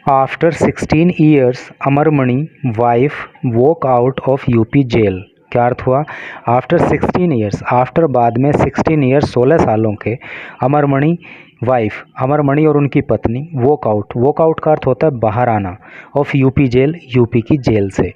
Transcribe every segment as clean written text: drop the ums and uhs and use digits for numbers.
After 16 years Amarmani wife walk out of UP jail. क्या अर्थ हुआ? आफ्टर 16 ईयर्स, आफ्टर बाद में 16 ईयर्स 16 सालों के अमरमणि वाइफ, अमरमणि और उनकी पत्नी वॉक आउट का अर्थ होता है बाहर आना, ऑफ यूपी जेल, यूपी की जेल से।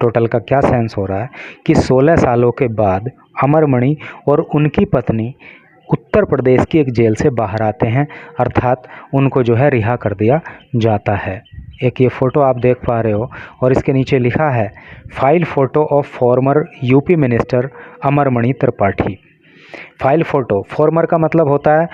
टोटल का क्या सेंस हो रहा है कि 16 सालों के बाद अमरमणि और उनकी पत्नी उत्तर प्रदेश की एक जेल से बाहर आते हैं, अर्थात उनको जो है रिहा कर दिया जाता है। एक ये फ़ोटो आप देख पा रहे हो और इसके नीचे लिखा है file photo of former UP minister Amarmani Tripathi. File photo, farmer का मतलब होता है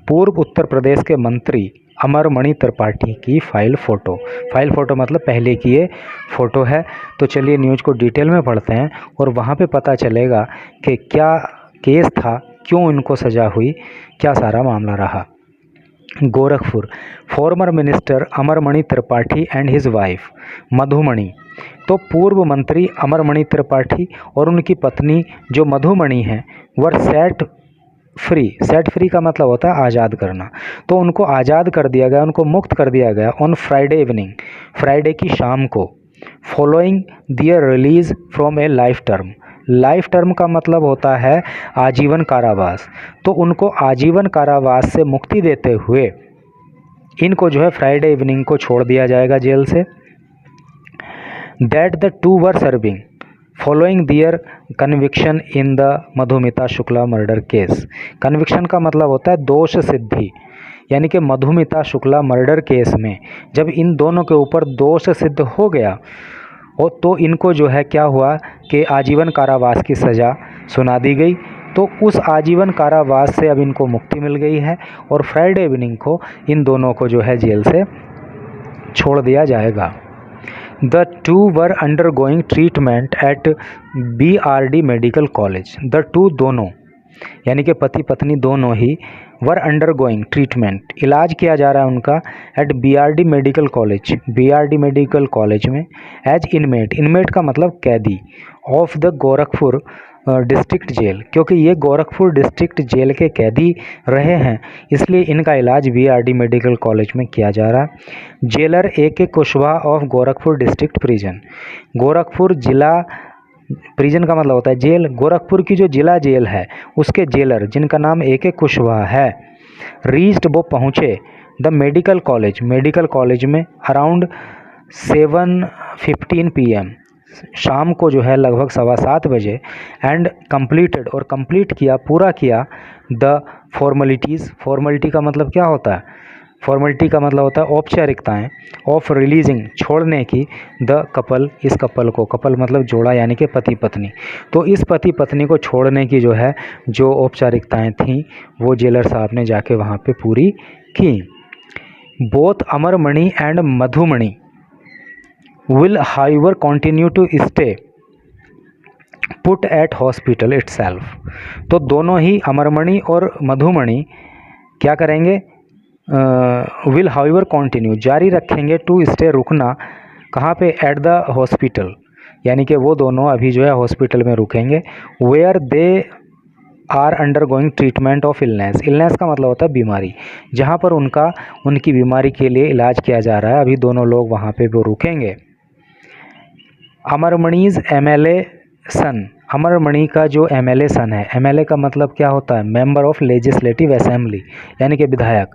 पूर्व उत्तर प्रदेश के मंत्री अमरमणि त्रिपाठी की फाइल फ़ोटो मतलब पहले की ये फ़ोटो है। तो चलिए न्यूज़ को डिटेल में पढ़ते हैं और वहाँ पे पता चलेगा कि क्या केस था, क्यों इनको सज़ा हुई, क्या सारा मामला रहा। Gorakhpur, former minister Amarmani Tripathi and his wife Madhumani. तो पूर्व मंत्री अमरमणि त्रिपाठी और उनकी पत्नी जो मधुमणि हैं वर सेट फ्री का मतलब होता है आज़ाद करना। तो उनको आज़ाद कर दिया गया, उनको मुक्त कर दिया गया ऑन फ्राइडे इवनिंग, फ्राइडे की शाम को, following their release from a life term का मतलब होता है आजीवन कारावास। तो उनको आजीवन कारावास से मुक्ति देते हुए इनको जो है फ्राइडे इवनिंग को छोड़ दिया जाएगा जेल से। That the two were serving following their conviction in the Madhumita Shukla murder case. Conviction का मतलब होता है दोष सिद्धि, यानी कि मधुमिता शुक्ला मर्डर केस में जब इन दोनों के ऊपर दोष सिद्ध हो गया और तो इनको जो है क्या हुआ कि आजीवन कारावास की सज़ा सुना दी गई। तो उस आजीवन कारावास से अब इनको मुक्ति मिल गई है और फ्राइडे इवनिंग को इन दोनों को जो है जेल से छोड़ दिया जाएगा। The two were undergoing treatment at BRD medical college. The two दोनों यानी कि पति पत्नी दोनों ही वर अंडरगोइंग ट्रीटमेंट, इलाज किया जा रहा है उनका एट BRD मेडिकल कॉलेज में एज इनमेट का मतलब कैदी of the Gorakhpur district jail. क्योंकि ये गोरखपुर डिस्ट्रिक्ट जेल के कैदी रहे हैं इसलिए इनका इलाज BRD मेडिकल कॉलेज में किया जा रहा है। Jailer AK Kushwaha of Gorakhpur district prison. Gorakhpur जिला, प्रिजन का मतलब होता है जेल, गोरखपुर की जो जिला जेल है उसके जेलर जिनका नाम AK कुशवाहा है, रीच्ड वो पहुँचे द मेडिकल कॉलेज में अराउंड 7:15 PM, शाम को जो है लगभग 7:15 बजे, एंड कंप्लीटेड और कंप्लीट किया, पूरा किया द फॉर्मेलिटी का मतलब क्या होता है? फॉर्मेलिटी का मतलब होता है औपचारिकताएं, ऑफ रिलीजिंग छोड़ने की, द कपल इस कपल को, कपल मतलब जोड़ा यानी कि पति पत्नी। तो इस पति पत्नी को छोड़ने की जो है जो औपचारिकताएं थीं वो जेलर साहब ने जाके वहाँ पे पूरी की। Both Amarmani and Madhumani will however continue to stay put at hospital itself। तो दोनों ही अमरमणि और मधुमणि क्या करेंगे? will however continue जारी रखेंगे, to stay रुकना, कहाँ पे? at the hospital, यानी कि वो दोनों अभी जो है हॉस्पिटल में रुकेंगे। where they are undergoing treatment of illness का मतलब होता है बीमारी, जहाँ पर उनकी बीमारी के लिए इलाज किया जा रहा है, अभी दोनों लोग वहाँ पे वो रुकेंगे। अमरमणिज MLA सन, अमरमणि का जो MLA सन है, MLA का मतलब क्या होता है? मेंबर ऑफ लेजिस्लेटिव असेंबली, यानी कि विधायक,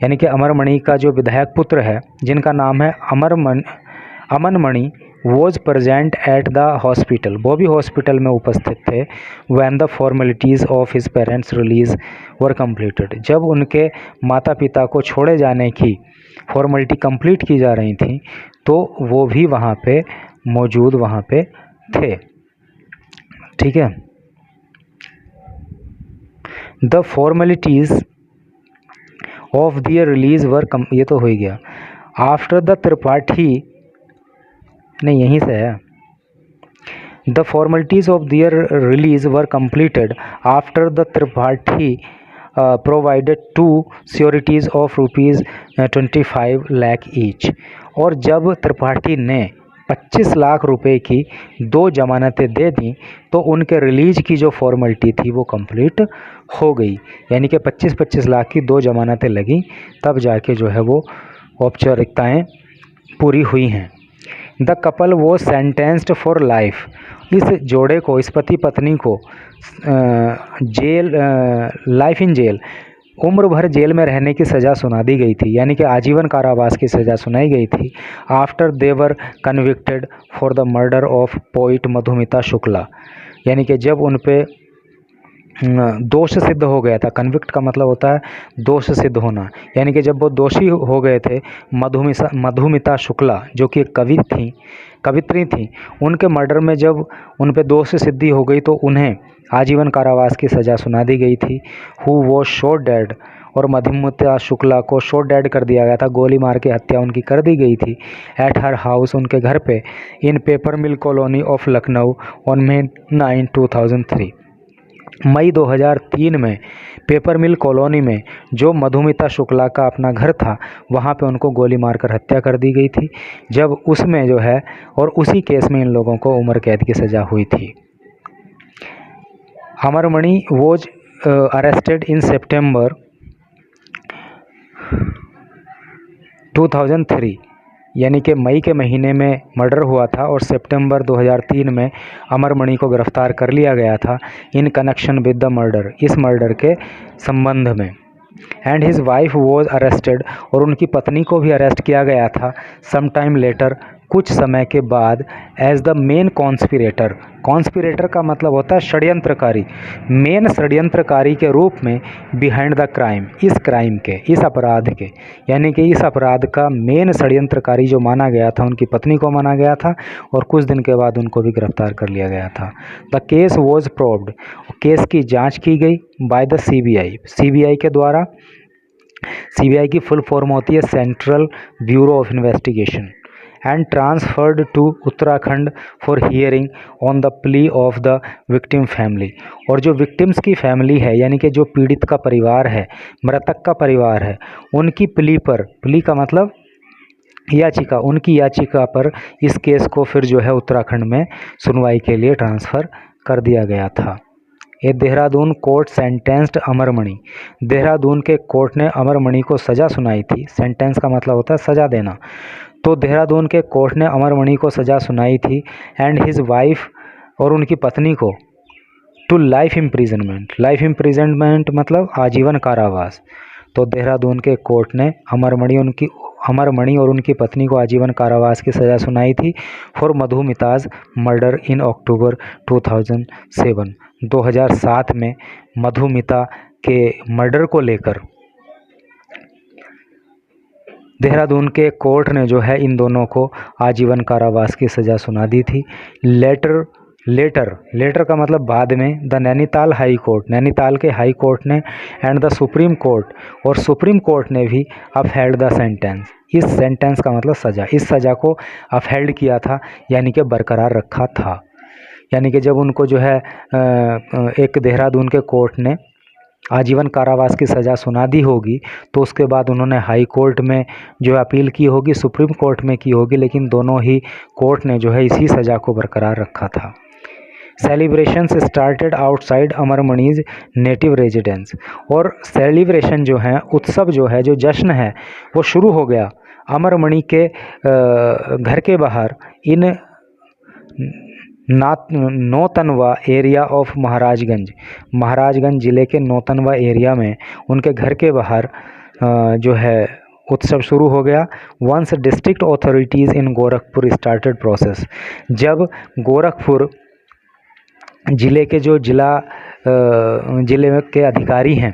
यानी कि अमरमणि का जो विधायक पुत्र है जिनका नाम है Amanmani was present eight the hospital, वो भी हॉस्पिटल में उपस्थित थे। When the formalities of his parents release were completed, जब उनके माता पिता को छोड़े जाने की फॉर्मेलिटी कंप्लीट की जा रही थी तो वो भी वहाँ पे मौजूद वहाँ पे थे। ठीक है, the formalities of their release were ये तो हो ही गया। आफ्टर द त्रिपाठी, नहीं यहीं से है, the formalities of their release were completed after the Tripathi provided 2 sureties of ₹25 lakh each. और जब त्रिपाठी ने 25 लाख रुपए की 2 जमानतें दे दी तो उनके रिलीज की जो फॉर्मेलिटी थी वो कंप्लीट हो गई, यानी कि 25-25 लाख की 2 जमानतें लगी, तब जाके जो है वो औपचारिकताएं पूरी हुई हैं। द कपल वो सेंटेंस्ड फॉर लाइफ, इस जोड़े को, इस पति पत्नी को जेल, लाइफ इन जेल, उम्र भर जेल में रहने की सज़ा सुना दी गई थी, यानी कि आजीवन कारावास की सज़ा सुनाई गई थी। After they were convicted for the murder of poet Madhumita Shukla, यानी कि जब उन पे दोष सिद्ध हो गया था। कन्विक्ट का मतलब होता है दोष सिद्ध होना, यानी कि जब वो दोषी हो गए थे मधुमिता शुक्ला, जो कि एक कवित्री थी, उनके मर्डर में जब उन पे दोष सिद्धि हो गई तो उन्हें आजीवन कारावास की सज़ा सुना दी गई थी। हु वॉज शॉट डेड, और मधुमिता शुक्ला को शॉट डेड कर दिया गया था, गोली मार के हत्या उनकी कर दी गई थी। एट हर हाउस, उनके घर पे, इन paper mill colony of Lucknow on May 9, 2003। मई 2003 में पेपर मिल कॉलोनी में जो मधुमिता शुक्ला का अपना घर था, वहाँ पे उनको गोली मारकर हत्या कर दी गई थी, जब उसमें जो है, और उसी केस में इन लोगों को उम्र कैद की सज़ा हुई थी। अमरमणि वॉज अरेस्टेड इन सितंबर 2003, यानी कि मई के महीने में मर्डर हुआ था और सितंबर 2003 में अमरमणि को गिरफ्तार कर लिया गया था in connection with the murder, इस मर्डर के संबंध में। And his wife was arrested, और उनकी पत्नी को भी अरेस्ट किया गया था सम टाइम लेटर, कुछ समय के बाद, as the main conspirator. Conspirator का मतलब होता है षड्यंत्रकारी, मेन षड्यंत्रकारी के रूप में बिहाइंड द क्राइम, इस क्राइम के, इस अपराध के, यानी कि इस अपराध का मेन षड्यंत्रकारी जो माना गया था, उनकी पत्नी को माना गया था, और कुछ दिन के बाद उनको भी गिरफ्तार कर लिया गया था। The case was probed, case की जांच की गई बाय द सीबीआई के द्वारा। सीबीआई की फुल फॉर्म होती है central bureau of investigation, and transferred to Uttarakhand for hearing on the plea of the victim family. और जो विक्टिम्स की फैमिली है, यानी कि जो पीड़ित का परिवार है, मृतक का परिवार है, उनकी प्ली पर, प्ली का मतलब याचिका, उनकी याचिका पर इस केस को फिर जो है उत्तराखंड में सुनवाई के लिए ट्रांसफ़र कर दिया गया था। ये देहरादून कोर्ट सेंटेंस्ड अमरमणि, देहरादून के कोर्ट ने अमरमणि को सज़ा सुनाई थी। सेंटेंस का मतलब होता है सज़ा देना, तो देहरादून के कोर्ट ने अमरमणि को सज़ा सुनाई थी, एंड हिज वाइफ, और उनकी पत्नी को, to life imprisonment. Life imprisonment मतलब आजीवन कारावास। तो देहरादून के कोर्ट ने अमरमणि और उनकी पत्नी को आजीवन कारावास की सज़ा सुनाई थी फॉर मधुमिताज मर्डर इन अक्टूबर 2007। 2007 में मधुमिता के मर्डर को लेकर देहरादून के कोर्ट ने जो है इन दोनों को आजीवन कारावास की सज़ा सुना दी थी। लेटर का मतलब बाद में, the Nainital high court, Nainital के हाई कोर्ट ने, एंड द सुप्रीम कोर्ट, और सुप्रीम कोर्ट ने भी अपहेल्ड द सेंटेंस। इस सेंटेंस का मतलब सज़ा, इस सज़ा को अपहेल्ड किया था, यानी कि बरकरार रखा था। यानी कि जब उनको जो है एक देहरादून के कोर्ट ने आजीवन कारावास की सज़ा सुना दी होगी, तो उसके बाद उन्होंने हाई कोर्ट में जो अपील की होगी, सुप्रीम कोर्ट में की होगी, लेकिन दोनों ही कोर्ट ने जो है इसी सज़ा को बरकरार रखा था। Celebrations started outside Amarmani's native residence, और सेलिब्रेशन जो है, उत्सव जो है, जो जश्न है, वो शुरू हो गया अमरमणि के घर के बाहर, इन नौतनवा एरिया ऑफ महाराजगंज ज़िले के नौतनवा एरिया में उनके घर के बाहर जो है उत्सव शुरू हो गया। वंस डिस्ट्रिक्ट अथॉरिटीज़ इन गोरखपुर स्टार्टेड प्रोसेस, जब गोरखपुर ज़िले के जो ज़िले के अधिकारी हैं,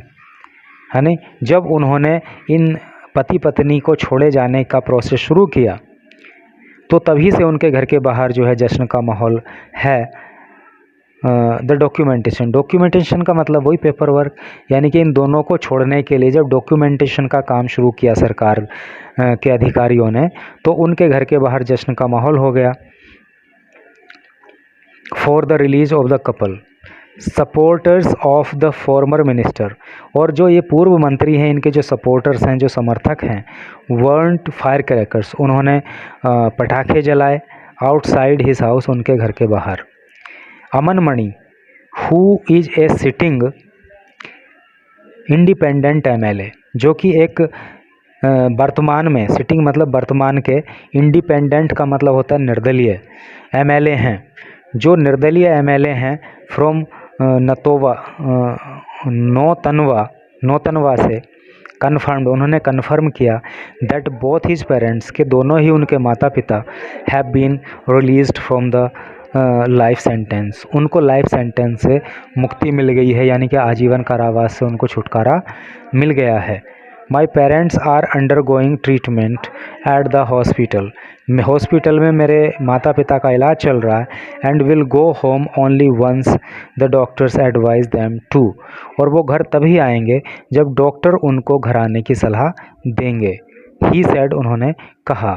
है ना, जब उन्होंने इन पति पत्नी को छोड़े जाने का प्रोसेस शुरू किया, तो तभी से उनके घर के बाहर जो है जश्न का माहौल है। द डॉक्यूमेंटेशन का मतलब वही पेपर वर्क, यानी कि इन दोनों को छोड़ने के लिए जब डॉक्यूमेंटेशन का काम शुरू किया सरकार के अधिकारियों ने, तो उनके घर के बाहर जश्न का माहौल हो गया। For the release of the couple, supporters of the former minister, और जो ये पूर्व मंत्री हैं, इनके जो सपोर्टर्स हैं, जो समर्थक हैं, वर्न्ट फायर क्रैकर्स, उन्होंने पटाखे जलाए आउटसाइड हिज हाउस, उनके घर के बाहर। Amarmani who is a sitting independent MLA, जो कि एक वर्तमान में, सिटिंग मतलब वर्तमान के, इंडिपेंडेंट का मतलब होता है निर्दलीय, एमएलए हैं, जो निर्दलीय एमएलए हैं फ्रॉम नौतनवा से कन्फर्म्ड, उन्होंने कन्फर्म किया दैट बोथ हिज पेरेंट्स, के दोनों ही उनके माता पिता have been released from the life sentence, उनको लाइफ सेंटेंस से मुक्ति मिल गई है, यानी कि आजीवन कारावास से उनको छुटकारा मिल गया है। My parents are undergoing treatment at the hospital, hospital में मेरे माता पिता का इलाज चल रहा है। And will go home only once the doctors advise them to, और वो घर तभी आएंगे जब डॉक्टर उनको घर आने की सलाह देंगे। ही सेड, उन्होंने कहा,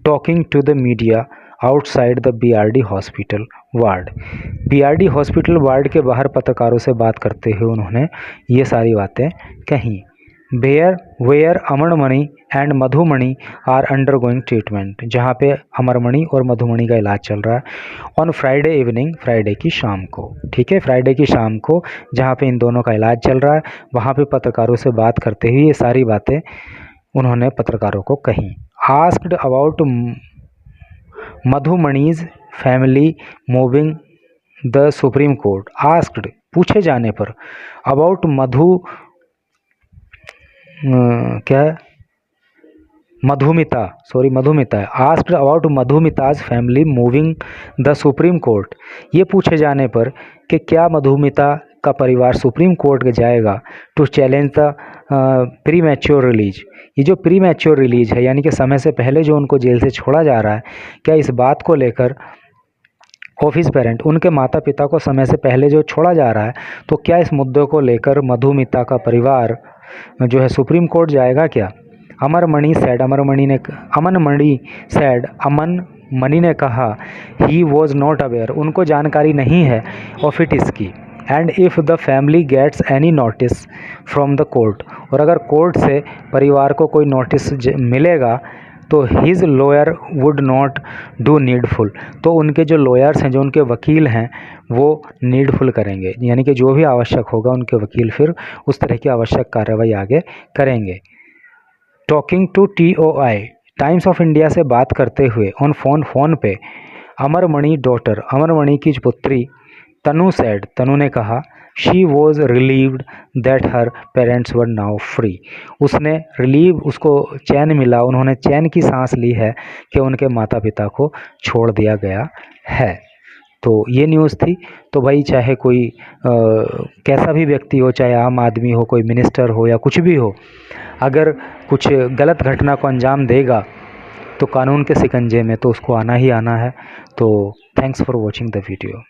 talking to the media outside the BRD hospital ward, BRD hospital ward के बाहर पत्रकारों से बात करते हुए उन्होंने ये सारी बातें कहीं। Where Amarmani and Madhumani are undergoing treatment, जहाँ पे अमरमणि और मधुमणि का इलाज चल रहा है। ऑन फ्राइडे इवनिंग, फ्राइडे की शाम को, ठीक है, फ्राइडे की शाम को जहाँ पे इन दोनों का इलाज चल रहा है, वहाँ पे पत्रकारों से बात करते हुए ये सारी बातें उन्होंने पत्रकारों को कहीं। Asked about Madhumani's family moving the supreme court, asked पूछे जाने पर, about Madhumita, asked about Madhumita's family moving the supreme court, ये पूछे जाने पर कि क्या मधुमिता का परिवार सुप्रीम कोर्ट जाएगा to challenge the premature release, ये जो प्री मैच्योर रिलीज है, यानी कि समय से पहले जो उनको जेल से छोड़ा जा रहा है, क्या इस बात को लेकर ऑफिस पेरेंट, उनके माता पिता को समय से पहले जो छोड़ा जा रहा है, तो क्या इस मुद्दे को लेकर मधुमिता का परिवार जो है सुप्रीम कोर्ट जाएगा क्या? अमन मणि ने कहा, ही वॉज नॉट अवेयर, उनको जानकारी नहीं है ऑफ इट इसकी। And if the family gets any notice from the court, और अगर कोर्ट से परिवार को कोई नोटिस मिलेगा तो his lawyer would not do needful, तो उनके जो लॉयर्स हैं, जो उनके वकील हैं, वो नीडफुल करेंगे, यानी कि जो भी आवश्यक होगा उनके वकील फिर उस तरह की आवश्यक कार्रवाई आगे करेंगे। Talking to TOI, Times of India से बात करते हुए ऑन फोन पे अमरमणि डॉटर, अमरमणि की पुत्री तनु सेड, तनु ने कहा, she was relieved that her parents were now free, उसने रिलीव, उसको चैन मिला, उन्होंने चैन की सांस ली है कि उनके माता पिता को छोड़ दिया गया है। तो ये न्यूज़ थी। तो भाई चाहे कोई कैसा भी व्यक्ति हो, चाहे आम आदमी हो, कोई मिनिस्टर हो या कुछ भी हो, अगर कुछ गलत घटना को अंजाम देगा तो कानून के शिकंजे में तो उसको आना ही आना है। तो thanks for watching the video.